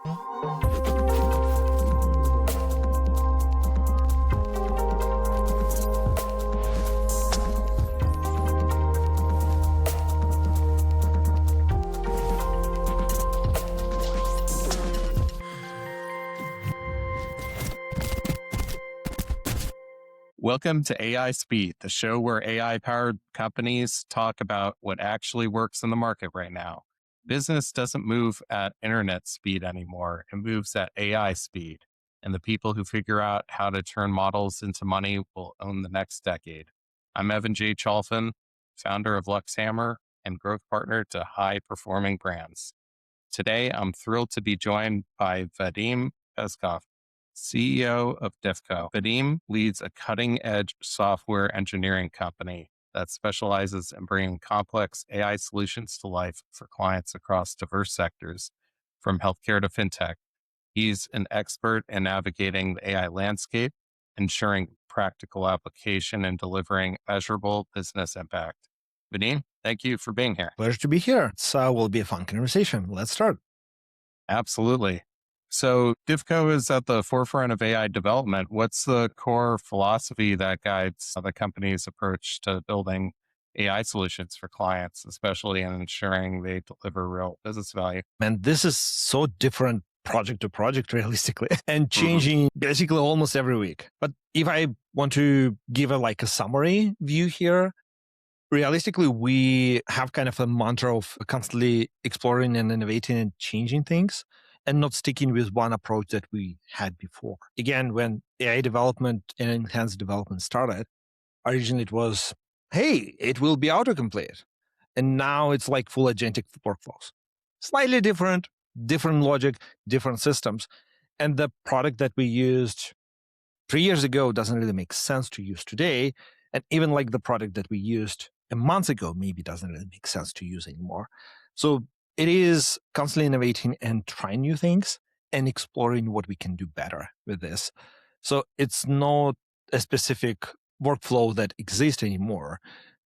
Welcome to AI Speed, the show where AI-powered companies talk about what actually works in the market right now. Business doesn't move at internet speed anymore. It moves at AI speed. And the people who figure out how to turn models into money will own the next decade. I'm Evan J. Chalfin, founder of Luxhammer and growth partner to high-performing brands. Today, I'm thrilled to be joined by Vadim Peskov, CEO of Diffco. Vadim leads a cutting-edge software engineering company that specializes in bringing complex AI solutions to life for clients across diverse sectors, from healthcare to fintech. He's an expert in navigating the AI landscape, ensuring practical application, and delivering measurable business impact. Vadim, thank you for being here. Pleasure to be here. So will be a fun conversation. Let's start. Absolutely. So Diffco is at the forefront of AI development. What's the core philosophy that guides the company's approach to building AI solutions for clients, especially in ensuring they deliver real business value? And this is so different project to project, realistically, and changing basically almost every week. But if I want to give a summary view here, realistically, we have kind of a mantra of constantly exploring and innovating and changing things, and not sticking with one approach that we had before. Again, when AI development and enhanced development started, originally it was, hey, it will be autocomplete. And now it's like full agentic workflows. Slightly different logic, different systems. And the product that we used 3 years ago doesn't really make sense to use today. And even like the product that we used a month ago maybe doesn't really make sense to use anymore. So it is constantly innovating and trying new things and exploring what we can do better with this. So it's not a specific workflow that exists anymore.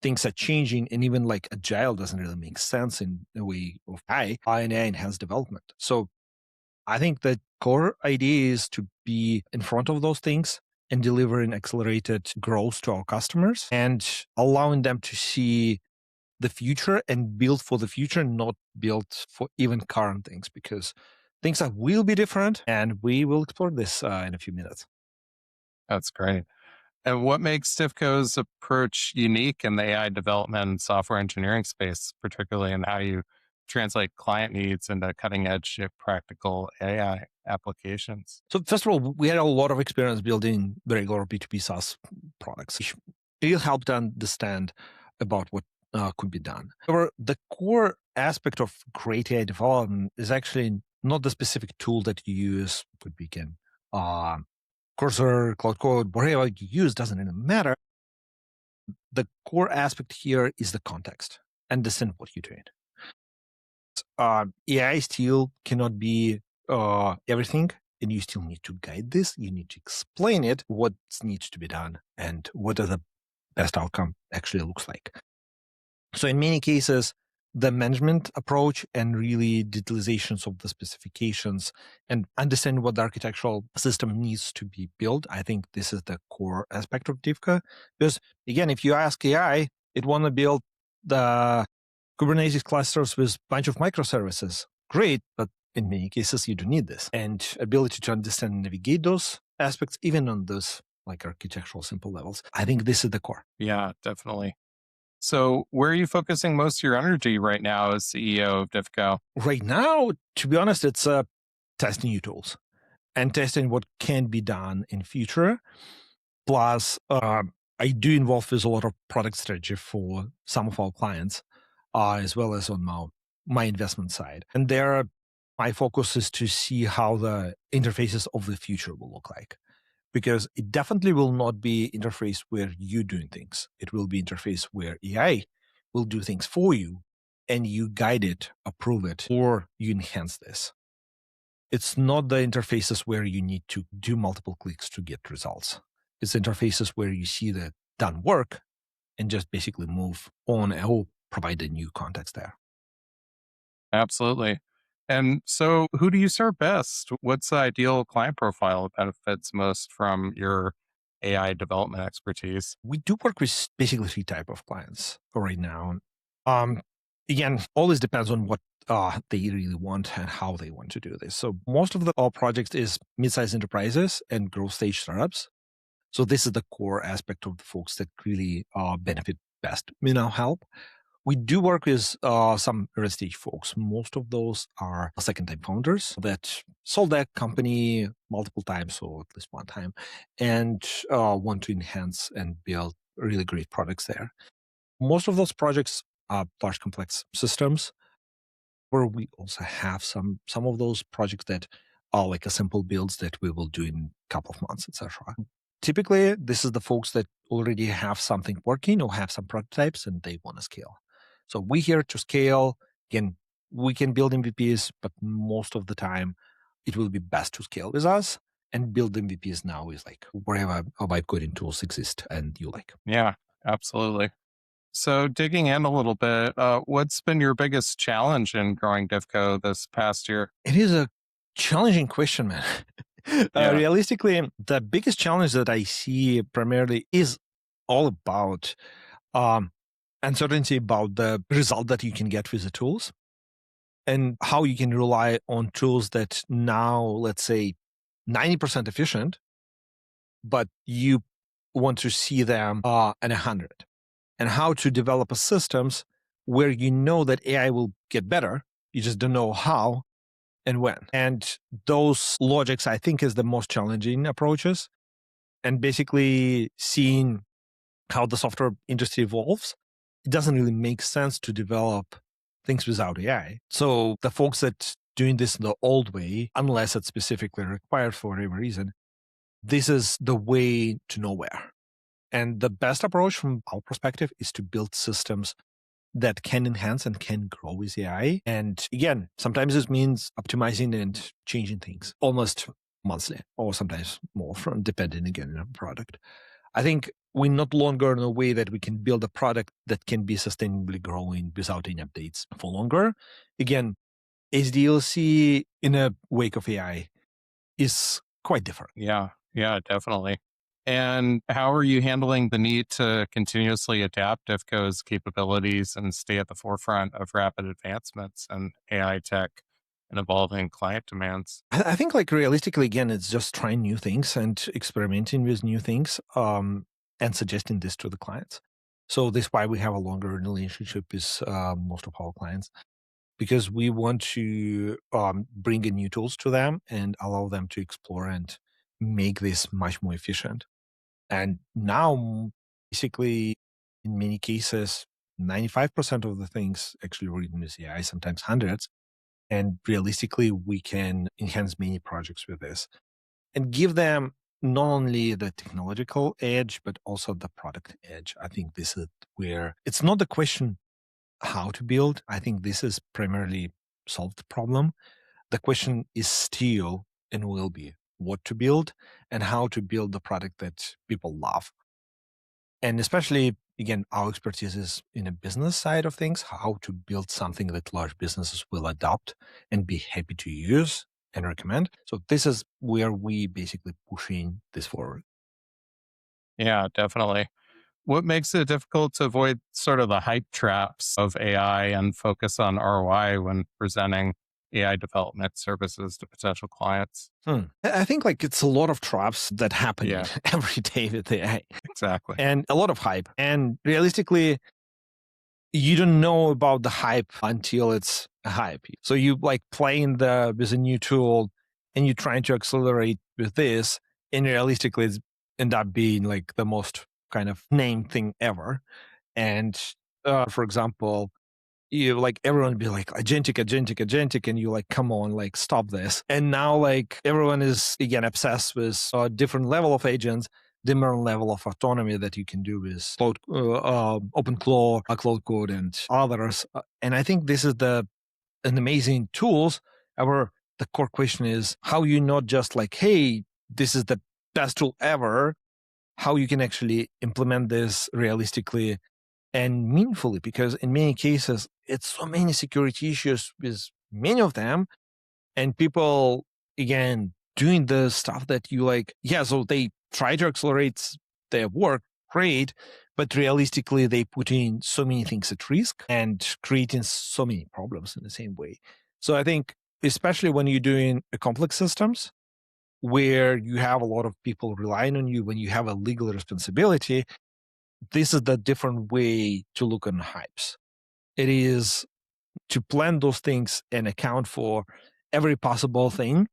Things are changing, and even like agile doesn't really make sense in the way of AI and AI enhanced development. So I think the core idea is to be in front of those things and delivering accelerated growth to our customers and allowing them to see the future and build for the future, not build for even current things, because things will be different, and we will explore this in a few minutes. That's great. And what makes Diffco's approach unique in the AI development and software engineering space, particularly in how you translate client needs into cutting-edge practical AI applications? So first of all, we had a lot of experience building regular B2B SaaS products. It helped understand about what could be done. However, the core aspect of great AI development is actually not the specific tool that you use. Could be Cursor, Cloud Code, whatever you use doesn't even matter. The core aspect here is the context. Understand what you're doing. AI still cannot be everything, and you still need to guide this. You need to explain it, what needs to be done, and what the best outcome actually looks like. So in many cases, the management approach and really detailizations of the specifications and understanding what the architectural system needs to be built, I think this is the core aspect of Diffco. Because again, if you ask AI, it want to build the Kubernetes clusters with a bunch of microservices. Great, but in many cases, you do need this. And ability to understand and navigate those aspects, even on those architectural simple levels. I think this is the core. Yeah, definitely. So where are you focusing most of your energy right now as CEO of Diffco? Right now, to be honest, it's testing new tools and testing what can be done in future. Plus, I do involve with a lot of product strategy for some of our clients, as well as on my investment side. And there, my focus is to see how the interfaces of the future will look like. Because it definitely will not be interface where you're doing things. It will be interface where AI will do things for you, and you guide it, approve it, or you enhance this. It's not the interfaces where you need to do multiple clicks to get results. It's interfaces where you see the done work and just basically move on or provide a new context there. Absolutely. And so, who do you serve best? What's the ideal client profile that benefits most from your AI development expertise? We do work with basically three type of clients right now. Um, Again, always depends on what they really want and how they want to do this. So most of the projects is mid-sized enterprises and growth stage startups. So this is the core aspect of the folks that really benefit best in our help. We do work with some early stage folks. Most of those are second time founders that sold their company multiple times or at least one time and want to enhance and build really great products there. Most of those projects are large complex systems where we also have some of those projects that are like a simple builds that we will do in a couple of months, etc. Typically, this is the folks that already have something working or have some prototypes and they want to scale. So we're here to scale. Again, we can build MVPs, but most of the time it will be best to scale with us and build MVPs now is like wherever our vibe coding tools exist and you like. Yeah, absolutely. So, digging in a little bit, what's been your biggest challenge in growing Diffco this past year? It is a challenging question, man. Yeah, Realistically, the biggest challenge that I see primarily is all about um, uncertainty about the result that you can get with the tools and how you can rely on tools that now, let's say, 90% efficient, but you want to see them at 100. And how to develop a systems where you know that AI will get better. You just don't know how and when. And those logics, I think, is the most challenging approaches. And basically seeing how the software industry evolves, it doesn't really make sense to develop things without AI. So the folks that doing this the old way, unless it's specifically required for whatever reason, this is the way to nowhere. And the best approach from our perspective is to build systems that can enhance and can grow with AI. And again, sometimes this means optimizing and changing things almost monthly or sometimes more from depending again on the product. I think we're not longer in a way that we can build a product that can be sustainably growing without any updates for longer. Again, SDLC in a wake of AI is quite different. yeah, definitely. And how are you handling the need to continuously adapt Diffco's capabilities and stay at the forefront of rapid advancements in AI tech and evolving client demands? I think like realistically, again, it's just trying new things and experimenting with new things and suggesting this to the clients. So this is why we have a longer relationship with most of our clients because we want to bring in new tools to them and allow them to explore and make this much more efficient. And now, basically, in many cases, 95% of the things actually written with AI, sometimes hundreds. And realistically, we can enhance many projects with this and give them not only the technological edge, but also the product edge. I think this is where it's not the question how to build. I think this is primarily solved the problem. The question is still and will be what to build and how to build the product that people love. And especially, again, our expertise is in a business side of things, how to build something that large businesses will adopt and be happy to use and recommend. So this is where we basically pushing this forward. Yeah, definitely. What makes it difficult to avoid sort of the hype traps of AI and focus on ROI when presenting AI development services to potential clients? I think like it's a lot of traps that happening Yeah, every day with AI exactly. and a lot of hype. And realistically, you don't know about the hype until it's a hype. So you like playing with a new tool and you're trying to accelerate with this, and realistically it's end up being like the most kind of named thing ever. And for example, you like everyone be like agentic, and you like, come on, like stop this. And now like everyone is again obsessed with a different level of agents, different level of autonomy that you can do with cloud, OpenClaw, Cloud Code, and others. And I think this is an amazing tools. However, the core question is how you not just like, hey, this is the best tool ever. How you can actually implement this realistically and meaningfully, because in many cases, it's so many security issues with many of them And people, again, doing the stuff that you like, yeah, so they try to accelerate their work, great, but realistically, they put in so many things at risk and creating so many problems in the same way. So I think, especially when you're doing complex systems where you have a lot of people relying on you, when you have a legal responsibility, this is the different way to look on hypes. It is to plan those things and account for every possible thing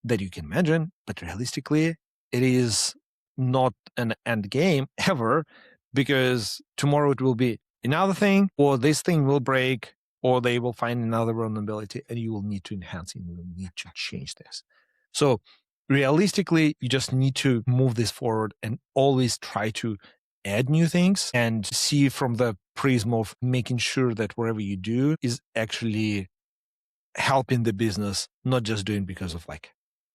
that you can imagine, but realistically, it is not an end game ever, because tomorrow it will be another thing, or this thing will break, or they will find another vulnerability, and you will need to enhance it, you will need to change this. So realistically, you just need to move this forward and always try to add new things and see from the prism of making sure that whatever you do is actually helping the business, not just doing because of like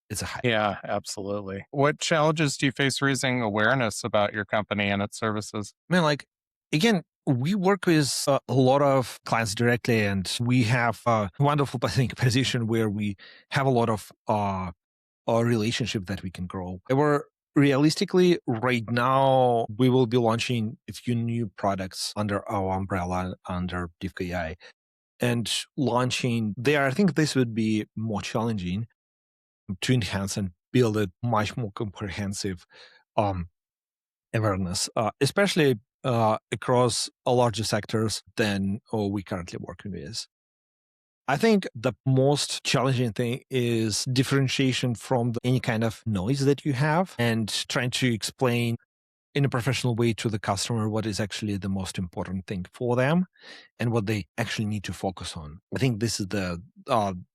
it's a hype. Yeah, absolutely. What challenges do you face raising awareness about your company and its services? Man, like again, we work with a lot of clients directly, and we have a wonderful I think, position where we have a lot of relationship that we can grow. We're realistically right now we will be launching a few new products under our umbrella under Diffco AI, and launching there. I think this would be more challenging to enhance and build a much more comprehensive um, awareness, especially across a larger sectors than we currently working with. I think the most challenging thing is differentiation from any kind of noise that you have and trying to explain in a professional way to the customer what is actually the most important thing for them and what they actually need to focus on. I think this is the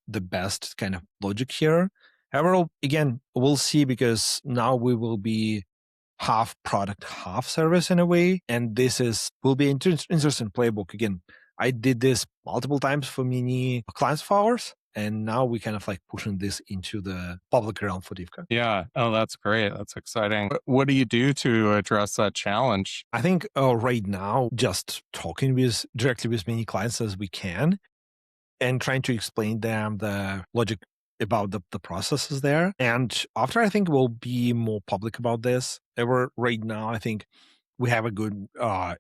best kind of logic here. However, again, we'll see, because now we will be half product, half service in a way, and this is will be interesting playbook. Again, I did this multiple times for many clients of ours, and now we kind of like pushing this into the public realm for Divka. Yeah. Oh, that's great. That's exciting. What do you do to address that challenge? I think right now, just talking with directly with many clients as we can, and trying to explain them the logic about the processes there. And after, I think we'll be more public about this. Ever right now, I think we have a good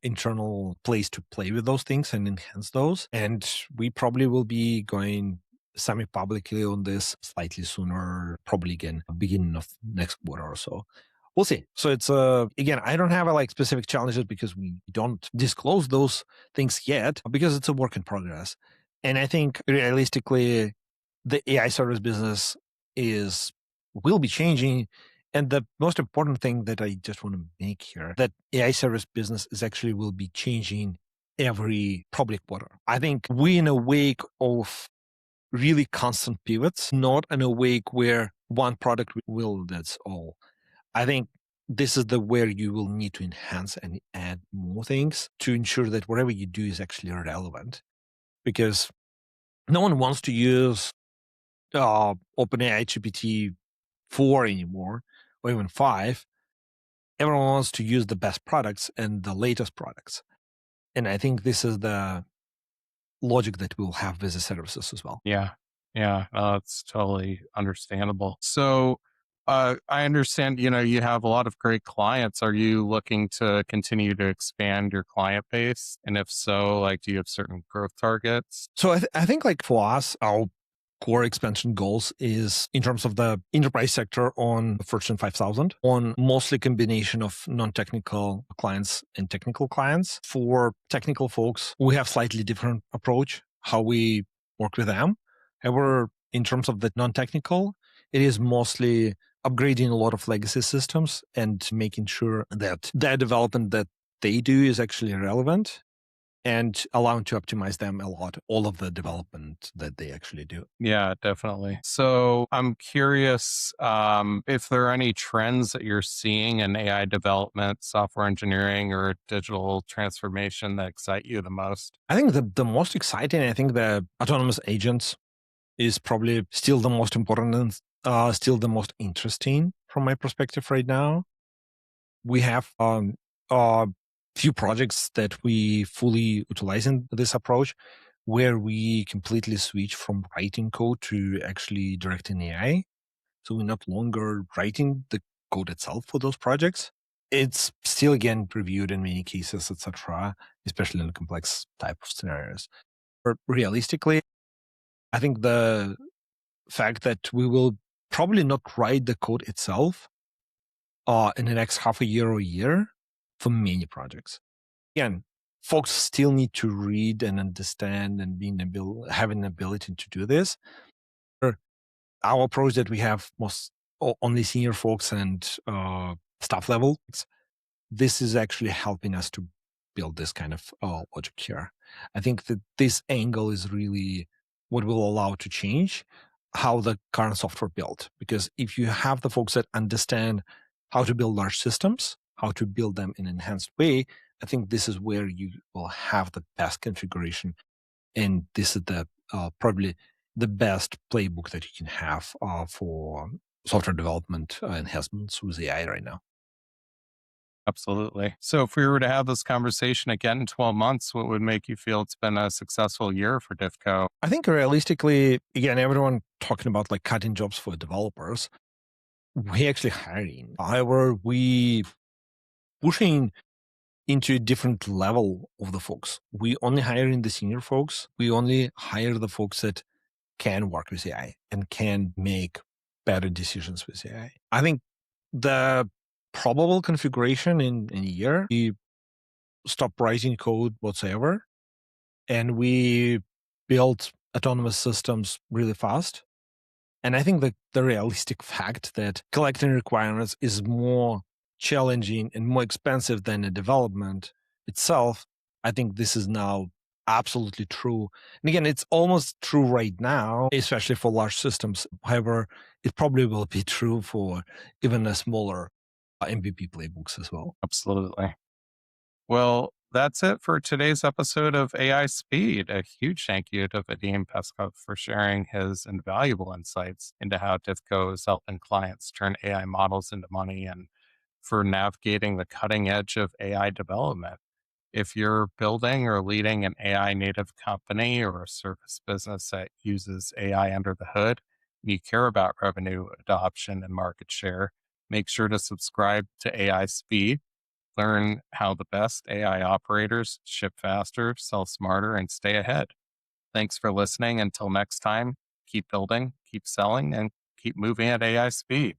internal place to play with those things and enhance those. And we probably will be going semi-publicly on this slightly sooner, probably again, beginning of next quarter or so. We'll see. So it's again, I don't have a like specific challenges because we don't disclose those things yet, because it's a work in progress. And I think realistically, the AI service business is will be changing. And the most important thing that I just want to make here, that AI service business is actually will be changing every probably quarter. I think we in a wake of really constant pivots, not in a wake where one product will, that's all. I think this is the where you will need to enhance and add more things to ensure that whatever you do is actually relevant. Because no one wants to use OpenAI GPT 4 anymore, or even 5. Everyone wants to use the best products and the latest products. And I think this is the logic that we'll have with the services as well. Yeah. Yeah. That's totally understandable. So, I understand, you have a lot of great clients. Are you looking to continue to expand your client base? And if so, like, do you have certain growth targets? So I think like for us, our core expansion goals is in terms of the enterprise sector on Fortune 5000, on mostly combination of non-technical clients and technical clients. For technical folks, we have slightly different approach how we work with them. However, in terms of the non-technical, it is mostly upgrading a lot of legacy systems and making sure that their development that they do is actually relevant and allowing to optimize them a lot, all of the development that they actually do. Yeah, definitely. So I'm curious if there are any trends that you're seeing in AI development, software engineering, or digital transformation that excite you the most. I think the most exciting, I think the autonomous agents is probably still the most important and still the most interesting from my perspective right now. We have a few projects that we fully utilize in this approach. where we completely switch from writing code to actually directing AI. So we're not longer writing the code itself for those projects. It's still again reviewed in many cases, etc., especially in complex type of scenarios. But realistically, I think the fact that we will probably not write the code itself in the next half a year or year for many projects. Again, folks still need to read and understand and having an ability to do this. Our approach that we have only senior folks and staff level, this is actually helping us to build this kind of logic here. I think that this angle is really what will allow to change how the current software built. Because if you have the folks that understand how to build large systems, how to build them in an enhanced way, I think this is where you will have the best configuration. And this is probably the best playbook that you can have for software development enhancements with AI right now. Absolutely. So if we were to have this conversation again in 12 months, what would make you feel it's been a successful year for Diffco? I think realistically, again, everyone talking about like cutting jobs for developers, we actually hiring. However, we pushing into a different level of the folks. We only hiring the senior folks. We only hire the folks that can work with AI and can make better decisions with AI. I think the probable configuration in a year, we stop writing code whatsoever, and we build autonomous systems really fast. And I think that the realistic fact that collecting requirements is more challenging and more expensive than the development itself, I think this is now absolutely true. And again, it's almost true right now, especially for large systems. However, it probably will be true for even a smaller MVP playbooks as well. Absolutely. Well, that's it for today's episode of AI Speed. A huge thank you to Vadim Peskov for sharing his invaluable insights into how Diffco is helping clients turn AI models into money and for navigating the cutting edge of AI development. If you're building or leading an AI native company or a service business that uses AI under the hood, and you care about revenue adoption and market share, make sure to subscribe to AI Speed. Learn how the best AI operators ship faster, sell smarter, and stay ahead. Thanks for listening. Until next time, keep building, keep selling, and keep moving at AI speed.